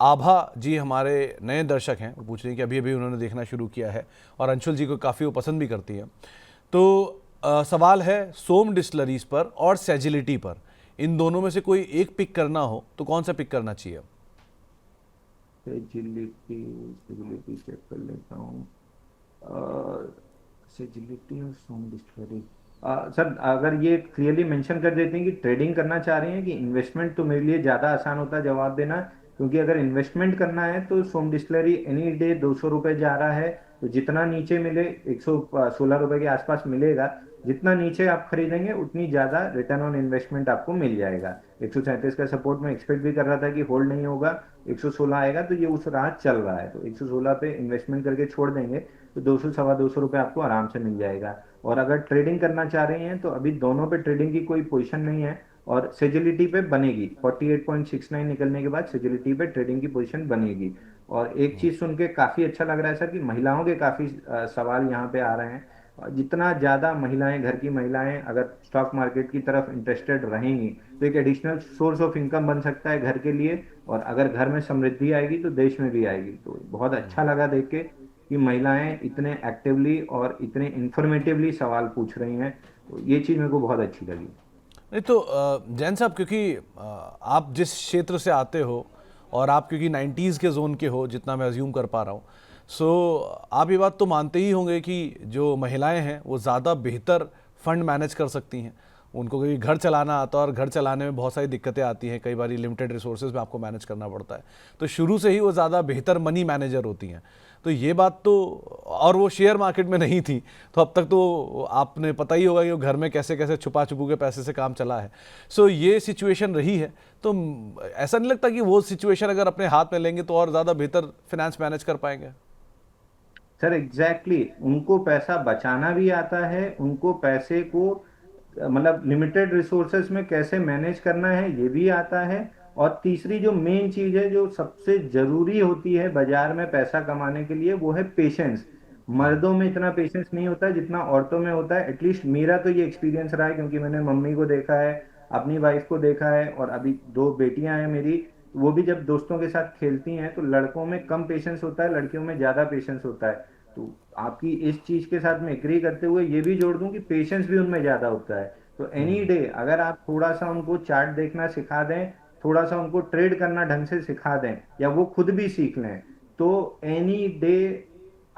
आभा जी हमारे नए दर्शक हैं, वो पूछ रही हैं कि अभी अभी उन्होंने देखना शुरू किया है और अंशुल जी को काफ़ी वो पसंद भी करती हैं। तो सवाल है सोम डिस्टिलरीज पर और सेजिलिटी पर, इन दोनों में से कोई एक पिक करना हो तो कौन सा पिक करना चाहिए? सेजिलिटी, सेजिलिटी चेक कर लेता हूँ। सेजिलिटी और सोम डिस्कवरी। सर अगर ये क्लियरली मेंशन कर देते हैं कि ट्रेडिंग करना चाह रहे हैं कि इन्वेस्टमेंट, तो मेरे लिए ज़्यादा आसान होता है जवाब देना। क्योंकि अगर इन्वेस्टमेंट करना है तो सोम डिस्टिलरी एनी डे 200 रुपये जा रहा है। तो जितना नीचे मिले, 116 रुपये के आसपास मिलेगा। जितना नीचे आप खरीदेंगे उतनी ज़्यादा रिटर्न ऑन इन्वेस्टमेंट आपको मिल जाएगा। 137 का सपोर्ट में एक्सपेक्ट भी कर रहा था कि होल्ड नहीं होगा, 116 आएगा, तो ये उस राह चल रहा है। तो 116 पे इन्वेस्टमेंट करके छोड़ देंगे तो 200 सवा 200 रुपये आपको आराम से मिल जाएगा। और अगर ट्रेडिंग करना चाह रहे हैं तो अभी दोनों पे ट्रेडिंग की कोई पोजीशन नहीं है। और सेजिलिटी पे बनेगी, 48.69 निकलने के बाद सेजिलिटी पे ट्रेडिंग की पोजीशन बनेगी। और एक चीज सुन के काफी अच्छा लग रहा है सर कि महिलाओं के काफी सवाल यहाँ पे आ रहे हैं। और जितना ज्यादा महिलाएं, घर की महिलाएं अगर स्टॉक मार्केट की तरफ इंटरेस्टेड रहेंगी तो एक एडिशनल सोर्स ऑफ इनकम बन सकता है घर के लिए। और अगर घर में समृद्धि आएगी तो देश में भी आएगी। तो बहुत अच्छा लगा देख के कि महिलाएं इतने एक्टिवली और इतने इंफॉर्मेटिवली सवाल पूछ रही हैं। तो ये चीज़ मेरे को बहुत अच्छी लगी। नहीं तो जैन साहब, क्योंकि आप जिस क्षेत्र से आते हो और आप क्योंकि 90s के जोन के हो, जितना मैं अज्यूम कर पा रहा हूँ, सो आप ये बात तो मानते ही होंगे कि जो महिलाएं हैं वो ज़्यादा बेहतर फंड मैनेज कर सकती हैं। उनको क्योंकि घर चलाना आता है और घर चलाने में बहुत सारी दिक्कतें आती हैं, कई बार लिमिटेड रिसोर्सेज में आपको मैनेज करना पड़ता है, तो शुरू से ही वो ज़्यादा बेहतर मनी मैनेजर होती हैं। तो ये बात तो, और वो शेयर मार्केट में नहीं थी, तो अब तक तो आपने पता ही होगा कि वो घर में कैसे कैसे छुपा छुपू के पैसे से काम चला है। सो ये सिचुएशन रही है, तो ऐसा नहीं लगता कि वो सिचुएशन अगर अपने हाथ में लेंगे तो और ज़्यादा बेहतर फिनेंस मैनेज कर पाएंगे? सर एग्जैक्टली उनको पैसा बचाना भी आता है, उनको पैसे को मतलब लिमिटेड रिसोर्सेस में कैसे मैनेज करना है ये भी आता है। और तीसरी जो मेन चीज है जो सबसे जरूरी होती है बाजार में पैसा कमाने के लिए, वो है पेशेंस। मर्दों में इतना पेशेंस नहीं होता है जितना औरतों में होता है। एटलीस्ट मेरा तो ये एक्सपीरियंस रहा है, क्योंकि मैंने मम्मी को देखा है, अपनी वाइफ को देखा है, और अभी दो बेटियां हैं मेरी। वो भी जब दोस्तों के साथ खेलती हैं तो लड़कों में कम पेशेंस होता है, लड़कियों में ज्यादा पेशेंस होता है। तो आपकी इस चीज के साथ मैं एग्री करते हुए ये भी जोड़ दूं कि पेशेंस भी उनमें ज्यादा होता है। तो एनी डे अगर आप थोड़ा सा उनको चार्ट देखना सिखा दें, थोड़ा सा उनको ट्रेड करना ढंग से सिखा दें, या वो खुद भी सीख लें, तो एनी डे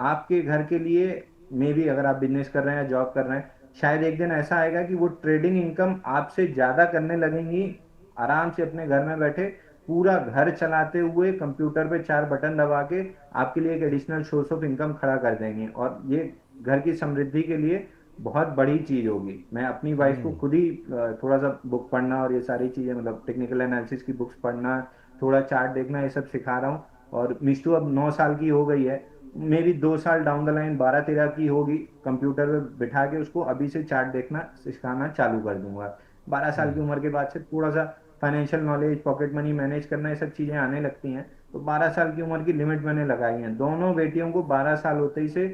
आपके घर के लिए, मे भी अगर आप बिजनेस कर रहे हैं या जॉब कर रहे हैं, शायद एक दिन ऐसा आएगा कि वो ट्रेडिंग इनकम आपसे ज्यादा करने लगेंगी। आराम से अपने घर में बैठे पूरा घर चलाते हुए कंप्यूटर पे चार बटन दबा के आपके लिए एक एडिशनल सोर्स ऑफ इनकम खड़ा कर देंगे। और ये घर की समृद्धि के लिए बहुत बड़ी चीज होगी। मैं अपनी वाइफ को खुद ही थोड़ा सा बुक पढ़ना और ये सारी चीजें, मतलब टेक्निकल एनालिसिस की बुक्स पढ़ना, थोड़ा चार्ट देखना, ये सब सिखा रहा हूँ। और मिष्टू अब 9 साल की हो गई है। मे भी 2 साल डाउन द लाइन 12-13 की होगी, कंप्यूटर पे बिठा के उसको अभी से चार्ट देखना सिखाना चालू कर दूंगा। 12 साल की उम्र के बाद से थोड़ा सा financial knowledge, pocket money manage करना, ये सब चीजें आने लगती हैं। तो 12 साल की उम्र की लिमिट मैंने लगाई है, दोनों बेटियों को 12 साल होते ही से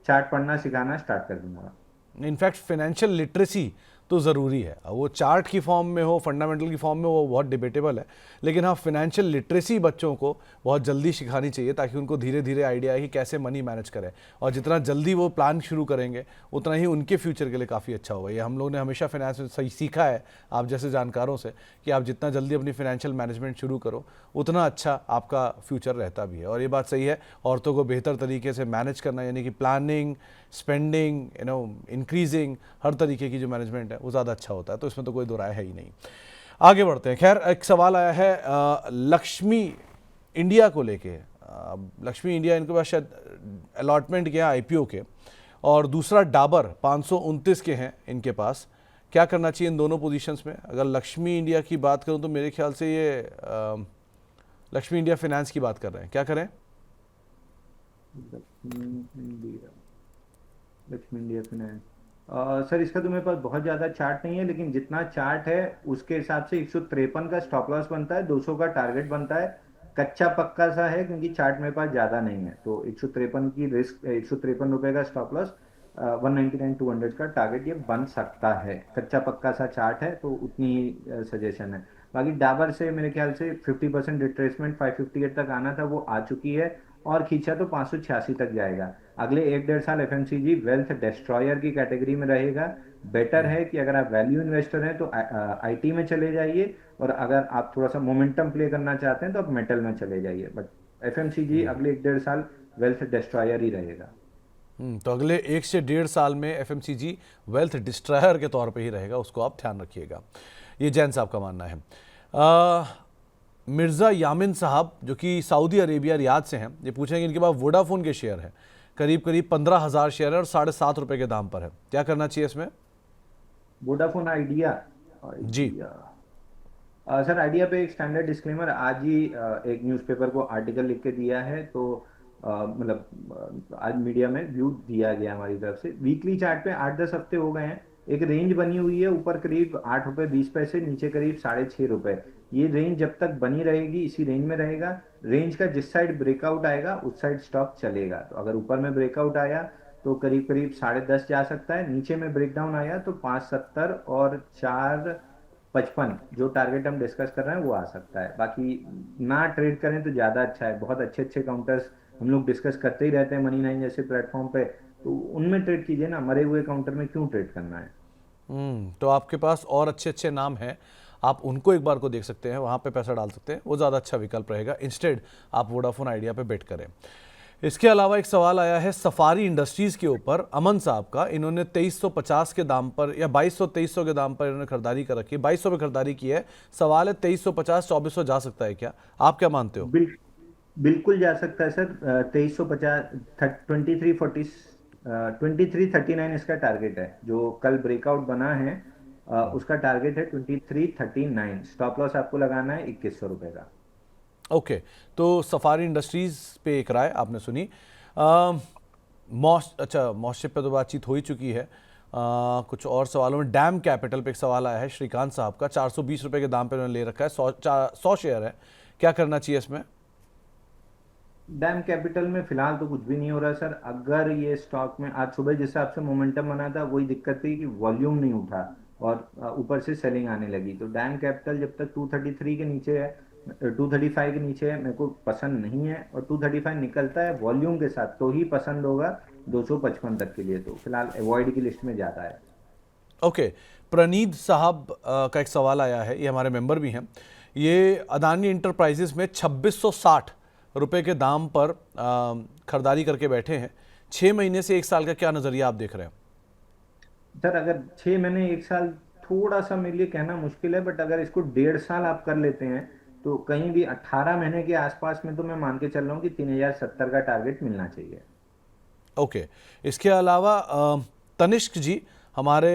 चार्ट पढ़ना सिखाना स्टार्ट कर दूंगा। इनफैक्ट फाइनेंशियल लिटरेसी तो ज़रूरी है, अब वो चार्ट की फॉर्म में हो, फंडामेंटल की फॉर्म में, वो बहुत डिबेटेबल है। लेकिन हाँ, फाइनेंशियल लिटरेसी बच्चों को बहुत जल्दी सिखानी चाहिए, ताकि उनको धीरे धीरे आइडिया है कि कैसे मनी मैनेज करें। और जितना जल्दी वो प्लान शुरू करेंगे उतना ही उनके फ्यूचर के लिए काफ़ी अच्छा होगा। ये हम लोग ने हमेशा फाइनेंस में सही सीखा है आप जैसे जानकारों से, कि आप जितना जल्दी अपनी फाइनेंशियल मैनेजमेंट शुरू करो उतना अच्छा आपका फ्यूचर रहता भी है। और ये बात सही है, औरतों को बेहतर तरीके से मैनेज करना, यानी कि प्लानिंग, स्पेंडिंग, इंक्रीजिंग, हर तरीके की जो मैनेजमेंट है वो ज़्यादा अच्छा होता है। तो इसमें तो कोई दो राय है ही नहीं। आगे बढ़ते हैं। खैर, एक सवाल आया है लक्ष्मी इंडिया को लेके। लक्ष्मी इंडिया, इनके पास शायद अलॉटमेंट किया आईपीओ के, और दूसरा डाबर 529 के हैं इनके पास। क्या करना चाहिए इन दोनों पोजीशंस में? अगर लक्ष्मी इंडिया की बात करूं तो मेरे ख्याल से ये लक्ष्मी इंडिया फाइनेंस की बात कर रहे हैं, क्या करें? Lakshmi India, Lakshmi India finance. Sir इसका तो मेरे पास बहुत ज्यादा चार्ट नहीं है, लेकिन जितना चार्ट है उसके हिसाब से 153 का स्टॉप लॉस बनता है, 200 का टारगेट बनता है। कच्चा पक्का सा है क्योंकि चार्ट मेरे पास ज्यादा नहीं है। तो 153 की रिस्क, 153 रुपए का स्टॉप लॉस, 199 200 का टारगेट, ये बन सकता है। कच्चा पक्का सा चार्ट है तो उतनी ही सजेशन है। बाकी डाबर से मेरे ख्याल से 50% रिट्रेसमेंट 558 तक आना था, वो आ चुकी है, और खींचा तो 586 तक जाएगा। अगले 1 डेढ़ साल एफएमसीजी वेल्थ डिस्ट्रॉयर की कैटेगरी में रहेगा। बेटर है कि अगर आप वैल्यू इन्वेस्टर हैं तो आईटी में चले जाइए, और अगर आप थोड़ा सा मोमेंटम प्ले करना चाहते हैं तो आप मेटल में चले जाइए, बट एफएमसीजी अगले 1 डेढ़ साल वेल्थ डिस्ट्रॉयर ही रहेगा। तो अगले 1 से 1.5 साल में एफएमसीजी वेल्थ डिस्ट्रॉयर के तौर पे ही रहेगा, उसको आप ध्यान रखिएगा। ये जैन साहब का मानना है। मिर्ज़ा यामिन साहब जो कि सऊदी अरेबिया रियाद से हैं, ये पूछेंगे इनके पास वोडाफोन के शेयर हैं, करीब करीब 15,000 शेयर है और 7.5 रुपये के दाम पर है, क्या करना चाहिए इसमें? Vodafone Idea. जी। आइडिया सर, आइडिया पे एक स्टैंडर्ड डिस्क्लेमर आज ही एक न्यूज़पेपर को आर्टिकल लिख के दिया है, तो आज मीडिया में व्यू दिया गया हमारी तरफ से। वीकली चार्ट पे 8-10 हफ्ते हो गए हैं, एक रेंज बनी हुई है, ऊपर करीब 8 रुपये 20 पैसे, नीचे करीब 6.5 रुपये। ये रेंज जब तक बनी रहेगी इसी रेंज में रहेगा। रेंज का जिस साइड ब्रेकआउट आएगा उस साइड स्टॉक चलेगा, तो अगर ऊपर में ब्रेकआउट आया तो करीब करीब 10.5 जा सकता है, नीचे में ब्रेकडाउन आया तो 5.70 और 4.55 जो टारगेट हम डिस्कस कर रहे हैं वो आ सकता है। बाकी ना ट्रेड करें तो ज़्यादा अच्छा है, बहुत अच्छे अच्छे काउंटर्स हम लोग डिस्कस करते ही रहते हैं मनी नाइन जैसे प्लेटफॉर्म पे, तो उनमें ट्रेड कीजिए ना, मरे हुए काउंटर में क्यों ट्रेड करना है। तो आपके पास और अच्छे अच्छे नाम हैं, आप उनको एक बार को देख सकते हैं, वहाँ पे पैसा डाल सकते हैं, वो ज़्यादा अच्छा विकल्प रहेगा। इंस्टेड आप वोडाफोन आइडिया पे बेट करें। इसके अलावा एक सवाल आया है सफारी इंडस्ट्रीज़ के ऊपर, अमन साहब का। इन्होंने 2350 के दाम पर या 2200-2300 के दाम पर इन्होंने खरीदारी कर रखी है, 2200 पे खरीदारी की है। सवाल है 2350-2400 जा सकता है क्या? आप क्या मानते हो? बिल, बिल्कुल जा सकता है सर। 2350, 2340, 2339 इसका टारगेट है, जो कल ब्रेकआउट बना है। उसका टारगेट है 2339। स्टॉप लॉस आपको लगाना है 2100 रुपये का। ओके, तो सफारी इंडस्ट्रीज़ पे एक राय आपने सुनी। अ, मॉस्शिप पे तो बातचीत हो ही चुकी है। कुछ और सवालों में डैम कैपिटल पे एक सवाल आया है श्रीकांत साहब का, 420 रुपये के दाम पे उन्होंने ले रखा है, 100 शेयर है, क्या करना चाहिए इसमें? डैम कैपिटल में फिलहाल तो कुछ भी नहीं हो रहा सर। अगर ये स्टॉक में आज सुबह जिस हिसाब से मोमेंटम बना था, वही दिक्कत थी कि वॉल्यूम नहीं उठा, और ऊपर से सेलिंग आने लगी, तो डैम कैपिटल जब तक 233 के नीचे है, 235 के नीचे है, मेरे को पसंद नहीं है। और 235 निकलता है वॉल्यूम के साथ तो ही पसंद होगा, 255 तक के लिए तो फिलहाल अवॉइड की लिस्ट में जाता है। ओके, प्रणीत साहब का एक सवाल आया है, ये हमारे मेंबर भी हैं। ये अदानी इंटरप्राइजेस में 2660 रुपए के दाम पर खरीदारी करके बैठे हैं। 6 महीने से 1 साल का क्या नज़रिया आप देख रहे हैं? सर अगर 6 महीने 1 साल थोड़ा सा मेरे लिए कहना मुश्किल है, बट अगर इसको 1.5 साल आप कर लेते हैं तो कहीं भी 18 महीने के आसपास में तो मैं मान के चल रहा हूँ कि 3070 का टारगेट मिलना चाहिए। ओके, इसके अलावा तनिष्क जी हमारे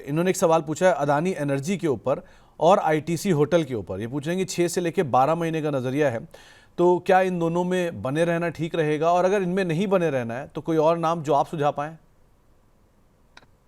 इन्होंने एक सवाल पूछा है अदानी एनर्जी के ऊपर और आईटीसी होटल के ऊपर। ये पूछेंगे 6 से लेकर 12 महीने का नज़रिया है, तो क्या इन दोनों में बने रहना ठीक रहेगा, और अगर इनमें नहीं बने रहना है तो कोई और नाम जो आप सुझा पाएं?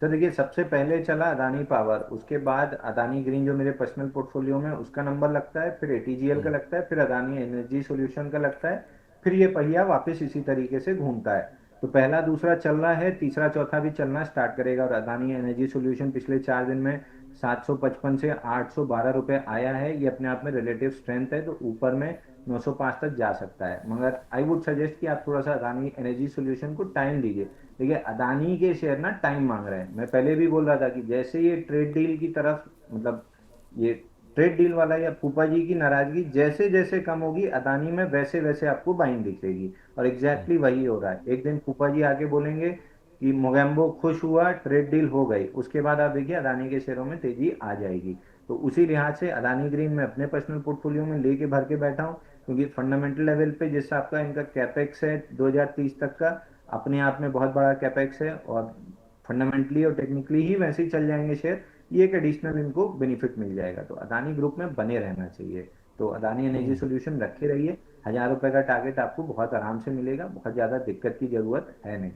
तो देखिए, सबसे पहले चला अदानी पावर, उसके बाद अदानी ग्रीन जो मेरे पर्सनल पोर्टफोलियो में उसका नंबर लगता है, फिर एटीजीएल का लगता है, फिर अदानी एनर्जी सॉल्यूशन का लगता है, फिर ये पहिया वापस इसी तरीके से घूमता है। तो पहला दूसरा चल रहा है, तीसरा चौथा भी चलना स्टार्ट करेगा, और अदानी एनर्जी सॉल्यूशन पिछले 4 दिन में 755 से 812 रुपये आया है, ये अपने आप में रिलेटिव स्ट्रेंथ है, तो ऊपर में 905 तक जा सकता है। मगर आई वुड सजेस्ट कि आप थोड़ा सा अदानी एनर्जी सॉल्यूशन को टाइम दीजिए। देखिए, अदानी के शेयर ना टाइम मांग रहे हैं। मैं पहले भी बोल रहा था कि जैसे ये ट्रेड डील की तरफ, मतलब ये ट्रेड डील वाला या फूफा जी की नाराजगी जैसे जैसे कम होगी अदानी में, वैसे वैसे आपको बाइंग दिखेगी, और एग्जैक्टली वही हो रहा है। एक दिन फूफा जी आके बोलेंगे कि मोगेम्बो खुश हुआ, ट्रेड डील हो गई, उसके बाद आप देखिए अदानी के शेयरों में तेजी आ जाएगी। तो उसी लिहाज से अदानी ग्रीन में अपने पर्सनल पोर्टफोलियो में लेके भर के बैठा हूँ, क्योंकि फंडामेंटल लेवल पे जिस आपका इनका कैपेक्स है 2030 तक का, अपने आप में बहुत बड़ा कैपेक्स है, और फंडामेंटली और टेक्निकली ही वैसे ही चल जाएंगे शेयर, ये एक एडिशनल इनको बेनिफिट मिल जाएगा। तो अदानी ग्रुप में बने रहना चाहिए, तो अदानी एनर्जी सॉल्यूशन रखे रहिए। 1000 रुपए का टारगेट आपको बहुत आराम से मिलेगा, बहुत ज्यादा दिक्कत की जरूरत है नहीं।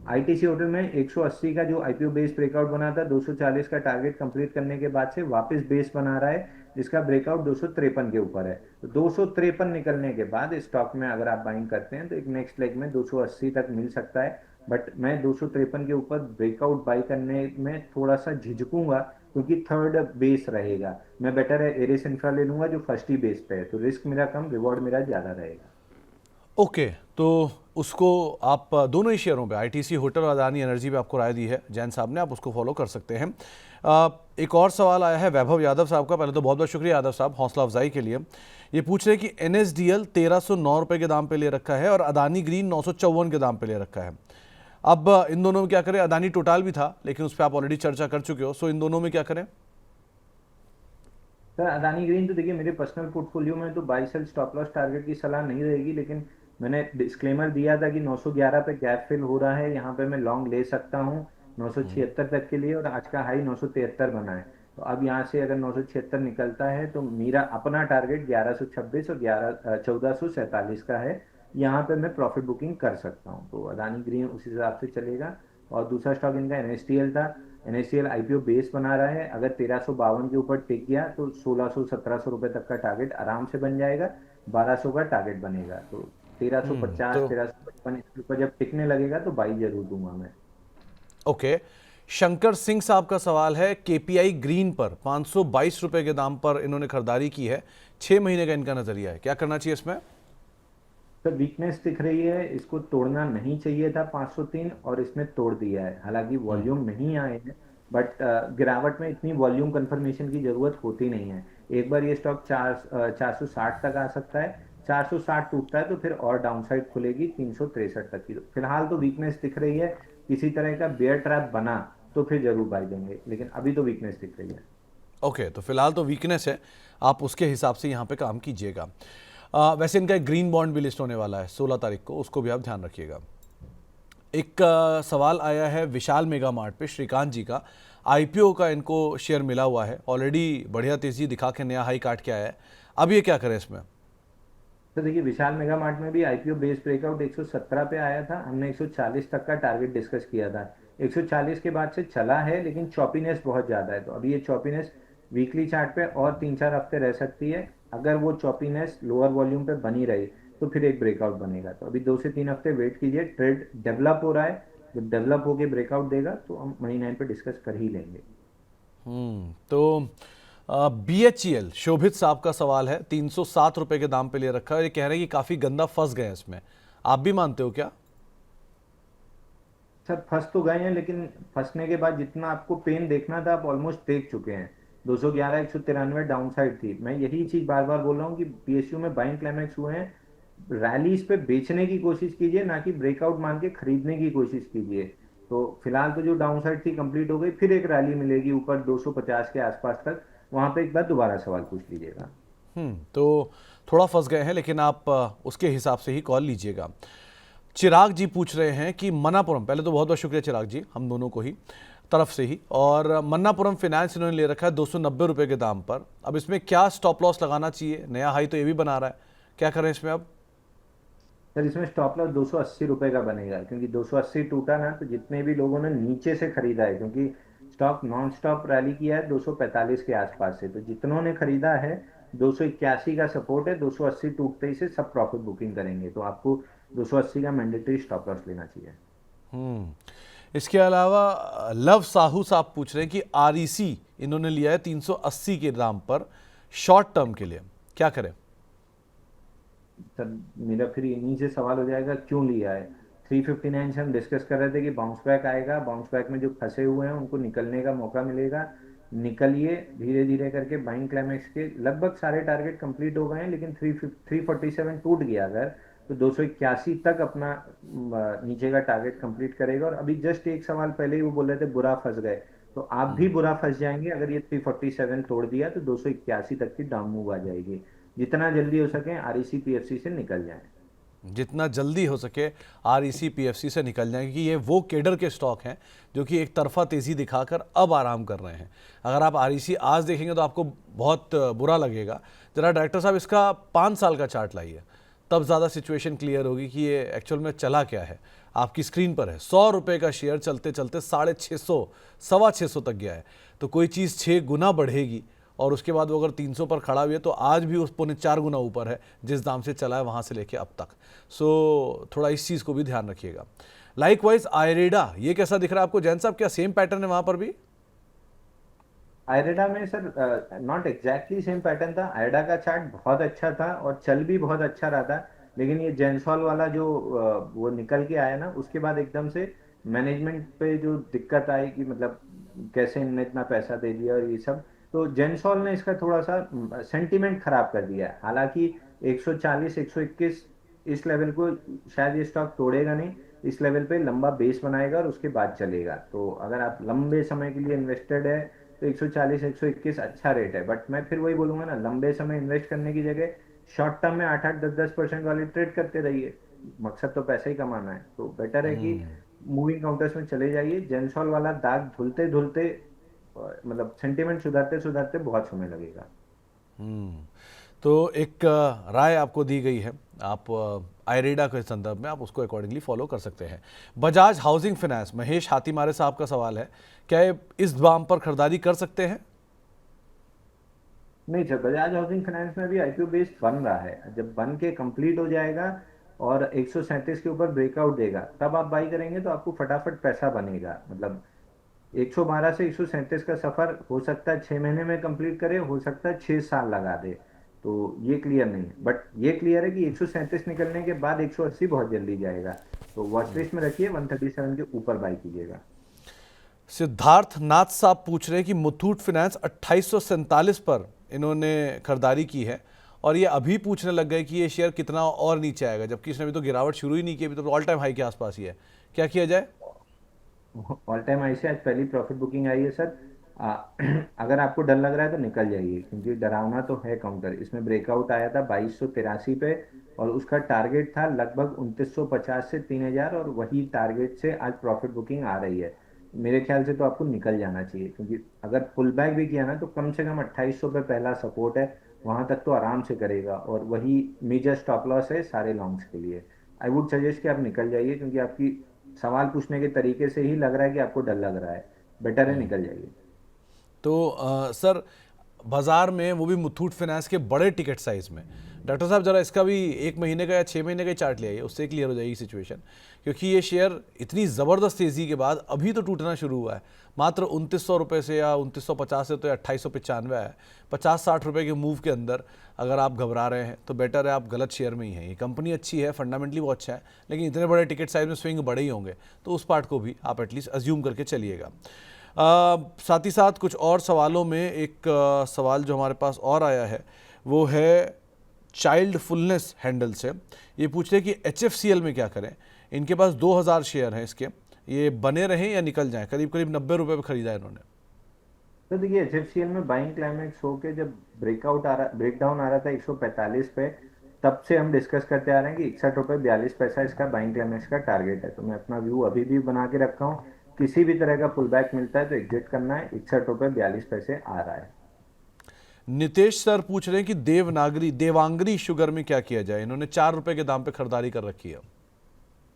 आईटीसी होटल में 180 का जो आईपीओ बेस ब्रेकआउट बना था, 240 का टारगेट कंप्लीट करने के बाद से वापस बेस बना रहा है, जिसका ब्रेकआउट 253 के ऊपर है। तो 253 निकलने के बाद स्टॉक में अगर आप बाइंग करते हैं तो एक नेक्स्ट लेग में 280 तक मिल सकता है, बट मैं 253 के ऊपर ब्रेकआउट बाई करने में थोड़ा सा झिझकूंगा, क्योंकि थर्ड बेस रहेगा। मैं बेटर है एरिस इंफ्रा ले लूंगा जो फर्स्ट ही बेस पे है, तो रिस्क मेरा कम, रिवॉर्ड मेरा ज़्यादा रहेगा। ओके, तो उसको आप दोनों ही शेयरों पे, आईटीसी होटल और अदानी एनर्जी पे आपको राय दी है जैन साहब ने, आप उसको फॉलो कर सकते हैं। एक और सवाल आया है वैभव यादव साहब का। पहले तो बहुत बहुत शुक्रिया यादव साहब हौसला अफजाई के लिए। ये पूछ रहे हैं कि एनएसडीएल 1309 रुपये के दाम पे ले रखा है और अदानी ग्रीन 954 के दाम पे ले रखा है। अब इन दोनों में क्या करें? अदानी टोटाल भी था लेकिन उस पर आप ऑलरेडी चर्चा कर चुके हो, सो इन दोनों में क्या करें? सर अदानी ग्रीन तो देखिए मेरे पर्सनल पोर्टफोलियो में तो buy sell stop loss target की सलाह नहीं रहेगी, लेकिन मैंने डिस्क्लेमर दिया था कि 911 पे गैप फिल हो रहा है, यहाँ पे मैं लॉन्ग ले सकता हूँ 976 तक के लिए, और आज का हाई 973 बना है। तो अब यहाँ से अगर 976 निकलता है तो मेरा अपना टारगेट 1126 और 1447 का है, यहाँ पे मैं प्रॉफिट बुकिंग कर सकता हूँ। तो अदानी ग्रीन उस हिसाब से चलेगा। और दूसरा स्टॉक इनका एनएसटीएल था। एनएससीएल आईपीओ बेस बना रहा है, अगर 1352 के ऊपर टिक गया तो 1600-1700 रुपए तक का टारगेट आराम से बन जाएगा, 1200 का टारगेट बनेगा। तो 1350 तो 1355 इसके ऊपर जब टिकने लगेगा तो बाई जरूर दूंगा मैं। ओके, शंकर सिंह साहब का सवाल है केपीआई ग्रीन पर 522 रुपए के दाम पर इन्होंने खरीदारी की है, 6 महीने का इनका नजरिया है, क्या करना चाहिए इसमें? तो वीकनेस दिख रही है, इसको तोड़ना नहीं चाहिए था 503, और इसने तोड़ दिया है। हालांकि वॉल्यूम नहीं आए हैं, बट गिरावट में इतनी वॉल्यूम कंफर्मेशन की जरूरत होती नहीं है। एक बार ये स्टॉक 460 तक आ सकता है, 460 टूटता है तो फिर और डाउनसाइड खुलेगी 363 तक की। तो फिलहाल तो वीकनेस दिख रही है, किसी तरह का बेयर ट्रैप बना तो फिर जरूर बाई देंगे, लेकिन अभी तो वीकनेस दिख रही है। ओके, तो फिलहाल तो वीकनेस है, आप उसके हिसाब से यहाँ पे काम कीजिएगा। वैसे इनका एक ग्रीन बॉन्ड भी लिस्ट होने वाला है 16 तारीख को, उसको भी आप ध्यान रखिएगा। एक सवाल आया है विशाल मेगा मार्ट पे श्रीकांत जी का। आईपीओ का इनको शेयर मिला हुआ है, ऑलरेडी बढ़िया तेजी दिखा के नया हाई काट के आया है, अब ये क्या करें इसमें? तो देखिए विशाल मेगा मार्ट में भी आईपीओ बेस ब्रेकआउट 117 पे आया था, हमने 140 तक का टारगेट डिस्कस किया था। 140 के बाद से चला है, लेकिन चॉपीनेस बहुत ज्यादा है, तो अभी ये चॉपीनेस वीकली चार्ट पे और 3-4 हफ्ते रह सकती है। अगर वो चॉपीनेस लोअर वॉल्यूम पे बनी रही तो फिर एक ब्रेकआउट बनेगा। तो अभी 2 से 3 हफ्ते वेट कीजिए, ट्रेड डेवलप हो रहा है, जब डेवलप होके ब्रेकआउट देगा तो हम मनी 9 पे डिस्कस कर ही लेंगे। तो बीएचईएल शोभित साहब का सवाल है, 307 रुपए के दाम पे ले रखा है, ये कह रहे हैं कि काफी गंदा फंस गए हैं इसमें, आप भी मानते हो क्या? सर फंस तो गए हैं, लेकिन फंसने के बाद जितना आपको पेन देखना था आप ऑलमोस्ट देख चुके हैं। 211 193 डाउन साइड थी। मैं यही चीज बार बार बोल रहा हूँ कि पीएसयू में बाइंग क्लाइमैक्स हुए हैं, रैलीज पे बेचने की कोशिश कीजिए, ना कि ब्रेकआउट मान के खरीदने की कोशिश कीजिए। तो फिलहाल तो जो डाउन साइड थी कंप्लीट हो गई, फिर एक रैली मिलेगी ऊपर 250 के आसपास तक, वहां पे एक बार दोबारा सवाल पूछ लीजिएगा। तो थोड़ा फंस गए हैं, लेकिन आप उसके हिसाब से ही कॉल लीजिएगा। चिराग जी पूछ रहे हैं कि मन्नापुरम, पहले तो बहुत बहुत शुक्रिया चिराग जी, हम दोनों को ही तरफ से ही, और मन्नापुरम फाइनेंस इन्होंने ले रखा है 290 रुपए के दाम पर। अब इसमें क्या स्टॉप लॉस लगाना चाहिए? नया हाई तो ये भी बना रहा है, क्या करें इसमें अब? सर इसमें स्टॉप लॉस 280 रुपए का बनेगा, क्योंकि 280 टूटा ना, तो जितने भी लोगों ने नीचे से खरीदा है, क्योंकि स्टॉक नॉन स्टॉप रैली किया है 245 के आसपास से, तो जितनों ने खरीदा है 281 का सपोर्ट है, 280 टूटते ही से सब प्रॉफिट बुकिंग करेंगे, तो आपको 280 का मैंडेटरी स्टॉप लॉस लेना चाहिए। इसके अलावा लव साहू साहब पूछ रहे हैं कि आरईसी इन्होंने लिया है 380 के दाम पर शॉर्ट टर्म के लिए, क्या करें? सर मेरा फिर इन्हीं से सवाल हो जाएगा क्यों लिया है। 359 से हम डिस्कस कर रहे थे कि बाउंस बैक आएगा, बाउंस बैक में जो फंसे हुए हैं उनको निकलने का मौका मिलेगा, निकलिए धीरे धीरे करके। बाइंग क्लाइमेक्स के लगभग सारे टारगेट कंप्लीट हो गए हैं, लेकिन 347 टूट गया अगर, तो 281 तक अपना नीचे का टारगेट कंप्लीट करेगा। और अभी जस्ट एक सवाल पहले ही वो बोल रहे थे बुरा फंस गए, तो आप भी बुरा फंस जाएंगे अगर ये 347 तोड़ दिया तो 281 तक की डाउन मूव आ जाएगी। जितना जल्दी हो सके आरईसी पीएफसी से निकल जाएं। जितना जल्दी हो सके आरईसी पीएफसी से निकल जाएंगे, कि ये वो केडर के स्टॉक हैं जो कि एक तरफा तेज़ी दिखाकर अब आराम कर रहे हैं। अगर आप आरईसी आज देखेंगे तो आपको बहुत बुरा लगेगा। जरा डायरेक्टर साहब इसका 5 साल का चार्ट लाइए, तब ज़्यादा सिचुएशन क्लियर होगी कि ये एक्चुअल में चला क्या है। आपकी स्क्रीन पर है 100 रुपये का शेयर चलते चलते 650, 625 तक गया है। तो कोई चीज़ 6 गुना बढ़ेगी और उसके बाद वो अगर 300 पर खड़ा हुई है तो आज भी उस पौने 4 गुना ऊपर है जिस दाम से चला है वहाँ से लेके अब तक। सो थोड़ा इस चीज़ को भी ध्यान रखिएगा। लाइकवाइज आयरेडा, ये कैसा दिख रहा है आपको जैन साहब? क्या सेम पैटर्न है वहाँ पर भी? आयरेडा में sir not exactly same pattern था। आयरेडा का चार्ट बहुत अच्छा था और चल भी बहुत अच्छा रहा था, लेकिन ये जेंसॉल वाला जो वो निकल के आया ना, उसके बाद एकदम से मैनेजमेंट पे जो दिक्कत आई कि मतलब कैसे इनने इतना पैसा दे दिया और ये सब, तो जेंसॉल ने इसका थोड़ा सा सेंटीमेंट खराब कर दिया है। हालांकि 140 121 इस लेवल को शायद ये स्टॉक तोड़ेगा नहीं, इस लेवल पे लंबा बेस बनाएगा और उसके बाद चलेगा। तो अगर आप लंबे समय के लिए इन्वेस्टेड है तो 140 121 अच्छा रेट है, बट मैं फिर वही बोलूंगा ना, लंबे समय इन्वेस्ट करने की जगह शॉर्ट टर्म में 8 8 10 10% वाले ट्रेड करते रहिए। मकसद तो पैसा ही कमाना है, तो बेटर है कि मूविंग काउंटर्स में चले जाइए। जेंसॉल वाला दाग धुलते धुलते मतलब सेंटीमेंट सुधारते सुधारते बहुत समय लगेगा। हम्म। तो एक राय आपको दी गई है, आप आयरेडा के संदर्भ में आप उसको अकॉर्डिंगली फॉलो कर सकते हैं। बजाज हाउसिंग फाइनेंस, महेश हाथीमारे साहब का सवाल है, क्या ये इस दाम पर खरीदारी कर सकते हैं? नहीं सर, बजाज हाउसिंग फाइनेंस में भी आईपीओ बेस्ड बन रहा है। जब बन के कंप्लीट हो जाएगा और 137 के ऊपर ब्रेकआउट देगा, तब आप बाई करेंगे तो आपको फटाफट पैसा बनेगा। मतलब 112 से 137 का सफर हो सकता है 6 महीने में कंप्लीट करे, हो सकता है 6 साल लगा दे। तो ये क्लियर नहीं है, बट ये क्लियर है कि 137 निकलने के बाद 180 बहुत जल्दी जाएगा। तो वॉच लिस्ट में रखिए, 137 के ऊपर बाई कीजिएगा। सिद्धार्थ नाथ साहब पूछ रहे हैं कि मुथूट फाइनेंस 2847 पर इन्होंने खरीदारी की है और ये अभी पूछने लग गए कि ये शेयर कितना और नीचे आएगा, जबकि इसने अभी तो गिरावट शुरू ही नहीं की, अभी तो ऑल टाइम हाई के आसपास ही है। क्या किया जाए? ऑल टाइम हाई से आज पहली प्रॉफिट बुकिंग आई है सर। आ, अगर आपको डर लग रहा है तो निकल जाइए, क्योंकि डरावना तो है काउंटर। इसमें ब्रेकआउट आया था 2283 पे और उसका टारगेट था लगभग 2950 से 3000, और वही टारगेट से आज प्रॉफिट बुकिंग आ रही है। मेरे ख्याल से तो आपको निकल जाना चाहिए, क्योंकि अगर पुल बैक भी किया ना तो कम से कम 2800 पे पहला सपोर्ट है, वहां तक तो आराम से करेगा, और वही मेजर स्टॉप लॉस है सारे लॉन्ग्स के लिए। आई वुड सजेस्ट कि आप निकल जाइए, क्योंकि आपकी सवाल पूछने के तरीके से ही लग रहा है कि आपको डर लग रहा है। बेटर है निकल जाइए। तो सर, बाजार में वो भी मुथूट फाइनेंस के बड़े टिकट साइज में, डॉक्टर साहब जरा इसका भी 1 महीने का या 6 महीने का चार्ट ले आइए, उससे क्लियर हो जाएगी सिचुएशन। क्योंकि ये शेयर इतनी ज़बरदस्त तेज़ी के बाद अभी तो टूटना शुरू हुआ है, मात्र 2900 रुपये से या 2950 से तो 2895 आया है। 50-60 रुपये के मूव के अंदर अगर आप घबरा रहे हैं तो बेटर है आप गलत शेयर में ही हैं। ये कंपनी अच्छी है, फंडामेंटली वो अच्छा है, लेकिन इतने बड़े टिकट साइज में स्विंग बड़े ही होंगे, तो उस पार्ट को भी आप एटलीस्ट अज्यूम करके चलिएगा। साथ ही साथ कुछ और सवालों में एक सवाल जो हमारे पास और आया है वो है चाइल्ड फुलनेस हैंडल से। ये पूछ रहे कि HFCL में क्या करें, इनके पास 2000 शेयर हैं इसके, ये बने रहें या निकल जाएं? करीब करीब 90 रुपये पर खरीदा है इन्होंने। तो देखिए, एचएफसीएल में बाइंग क्लाइमेक्स होके जब ब्रेकडाउन आ रहा था 145 पे, तब से हम डिस्कस करते आ रहे हैं कि 61 रुपये 42 पैसा इसका बाइंग क्लाइमेक्स का टारगेट है। तो मैं अपना व्यू अभी भी बना के रखा हूँ, किसी भी तरह का पुल बैक मिलता है तो एग्जिट करना है। 61 रुपये 42 पैसे आ रहा है। नितेश सर पूछ रहे हैं कि देवांगरी शुगर में क्या किया जाए, इन्होंने 4 रुपये के दाम पे खरीदारी कर रखी है।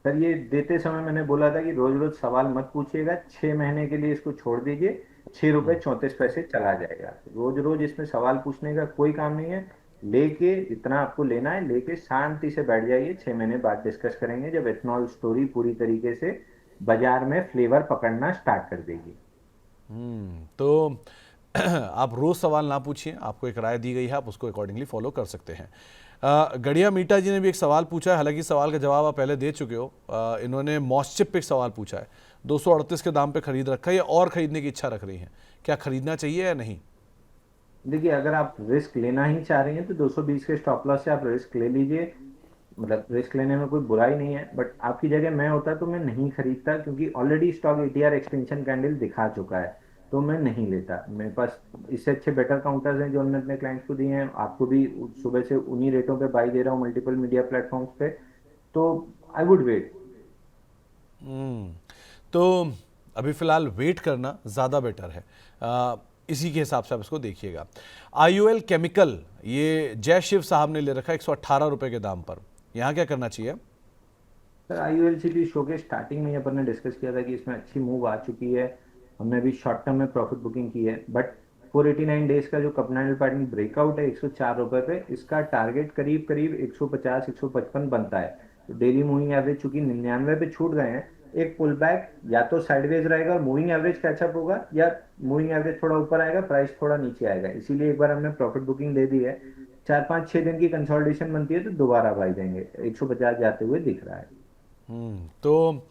सर ये देते समय मैंने बोला था कि रोज रोज सवाल मत पूछिएगा, 6 महीने के लिए इसको छोड़ दीजिए। 6 रुपये 34 पैसे चला जाएगा। रोज रोज इसमें सवाल पूछने का कोई काम नहीं है। लेके जितना आपको लेना है लेके शांति से बैठ जाइए, 6 महीने बाद डिस्कस करेंगे, जब एथनॉल स्टोरी पूरी तरीके से बाजार में फ्लेवर पकड़ना स्टार्ट कर देगी। तो आप रोज सवाल ना पूछिए, आपको एक राय दी गई है, आप उसको अकॉर्डिंगली फॉलो कर सकते हैं। गड़िया मीठा जी ने भी एक सवाल पूछा है, हालांकि सवाल का जवाब आप पहले दे चुके हो। इन्होंने मॉस्चिप पे एक सवाल पूछा है, 238 के दाम पे खरीद रखा है या और खरीदने की इच्छा रख रही हैं, क्या खरीदना चाहिए या नहीं? देखिए, अगर आप रिस्क लेना ही चाह रही हैं तो 220 के स्टॉप लॉस से आप रिस्क ले लीजिए। मतलब रिस्क लेने में कोई बुराई नहीं है, बट आपकी जगह मैं होता तो मैं नहीं खरीदता, क्योंकि already stock ATR extension candle दिखा चुका है। तो मैं नहीं लेता। मेरे पास इससे अच्छे बेटर काउंटर्स हैं जो हमने अपने क्लाइंट्स को दिए हैं। आपको भी सुबह से उन्हीं रेटों पे बाई दे रहा हूँ मल्टीपल मीडिया प्लेटफॉर्म्स पे। तो आई वुड वेट। तो अभी फिलहाल वेट करना ज़्यादा बेटर है। इसी के हिसाब से आप इसको देखिएगा। IOL केमिकल, ये जय शिव साहब ने ले रखा है 118 रुपये के दाम पर, यहाँ क्या करना चाहिए? सर IOLCP शो के स्टार्टिंग में ही अपन ने डिस्कस किया था कि इसमें अच्छी मूव आ चुकी है। हमने भी शॉर्ट टर्म में प्रॉफिट बुकिंग की है, बट 489 डेज का जो कपनाइल पैटर्न ब्रेकआउट है 104 रुपये पे, इसका टारगेट करीब करीब 150 155 बनता है। तो डेली मूविंग एवरेज चूंकि 99 पे छूट गए हैं, एक पुल बैक या तो साइडवेज रहेगा और मूविंग एवरेज कैचअप होगा, या मूविंग एवरेज थोड़ा ऊपर आएगा, प्राइस थोड़ा नीचे आएगा। इसीलिए एक बार हमने प्रॉफिट बुकिंग दे दी है, 4 5 6 दिन की कंसोलिडेशन बनती है तो दोबारा बाई देंगे। 150 जाते हुए दिख रहा है। तो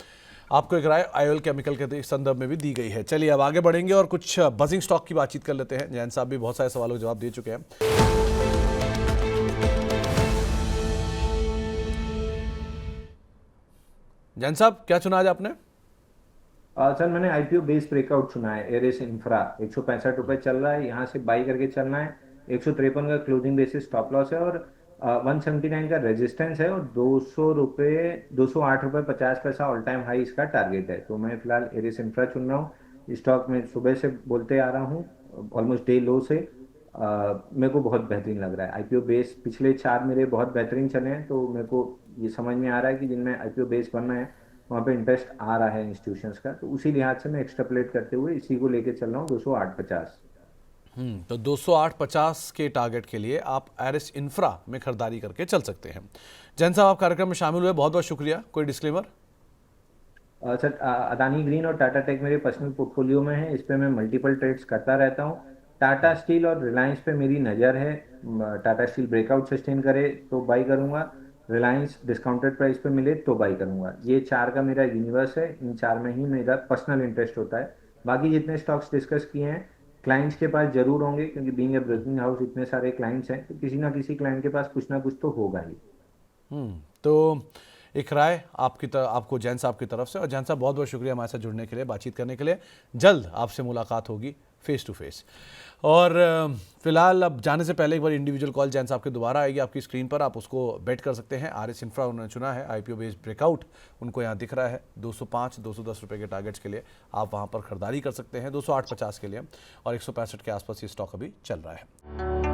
आपको एक राय आईओएल केमिकल के संदर्भ में भी दी गई है। चलिए अब आगे बढ़ेंगे और कुछ बजिंग स्टॉक की बातचीत कर लेते हैं। जैन साहब भी बहुत सारे सवालों के जवाब दे चुके हैं। जैन साहब, क्या चुना आज आपने? सर मैंने आईपीओ बेस ब्रेकआउट चुना है, एरिस इंफ्रा। 165 रुपए चल रहा है, यहाँ से बाई करके चलना है। 153 का क्लोजिंग बेसिस स्टॉप लॉस है, और 179 का रेजिस्टेंस है, और 200 रुपये, 208 रुपये 50 पैसा ऑल टाइम हाई इसका टारगेट है। तो मैं फिलहाल एरिस इंफ्रा चुन रहा हूँ। स्टॉक में सुबह से बोलते आ रहा हूँ, ऑलमोस्ट डे लो से। मेरे को बहुत बेहतरीन लग रहा है। आईपीओ बेस पिछले 4 मेरे बहुत बेहतरीन चले हैं, तो मेरे को ये समझ में आ रहा है कि जिनमें आईपीओ बेस बनना है वहाँ पे इंटरेस्ट आ रहा है इंस्टीट्यूशंस का। तो उसी लिहाज से मैं एक्स्ट्रापोलेट करते हुए इसी को लेके चल रहा हूँ, 208.50। तो 208.50 के टारगेट के लिए आप एरिस इंफ्रा में खरीदारी करके चल सकते हैं। जैन साहब, आप कार्यक्रम में शामिल हुए, बहुत बहुत शुक्रिया। कोई डिस्क्लेमर? सर अदानी ग्रीन और टाटा टेक मेरे पर्सनल पोर्टफोलियो में है, इस पे मैं मल्टीपल ट्रेड्स करता रहता हूँ। टाटा स्टील और रिलायंस पे मेरी नज़र है। टाटा स्टील ब्रेकआउट सस्टेन करे तो बाई करूंगा, रिलायंस डिस्काउंटेड प्राइस पे मिले तो बाई करूंगा। ये 4 का मेरा यूनिवर्स है, इन 4 में ही मेरा पर्सनल इंटरेस्ट होता है। बाकी जितने स्टॉक्स डिस्कस किए हैं क्लाइंट्स के पास जरूर होंगे, क्योंकि बीइंग ए ब्रोकिंग हाउस इतने सारे क्लाइंट्स हैं, तो किसी ना किसी क्लाइंट के पास कुछ ना कुछ तो होगा ही। तो एक राय आपको जैन साहब की तरफ से। और जैन साहब, बहुत बहुत शुक्रिया हमारे साथ जुड़ने के लिए, बातचीत करने के लिए। जल्द आपसे मुलाकात होगी फेस टू फेस। और फिलहाल अब जाने से पहले एक बार इंडिविजुअल कॉल जैन साहब के दोबारा आएगी आपकी स्क्रीन पर, आप उसको बेट कर सकते हैं। आरएस इंफ्रा उन्होंने चुना है, आईपीओ बेस्ड ब्रेकआउट उनको यहाँ दिख रहा है। 205 210 रुपये के टारगेट्स के लिए आप वहाँ पर खरीदारी कर सकते हैं, 208.50 के लिए, और 165 के आसपास ये स्टॉक अभी चल रहा है।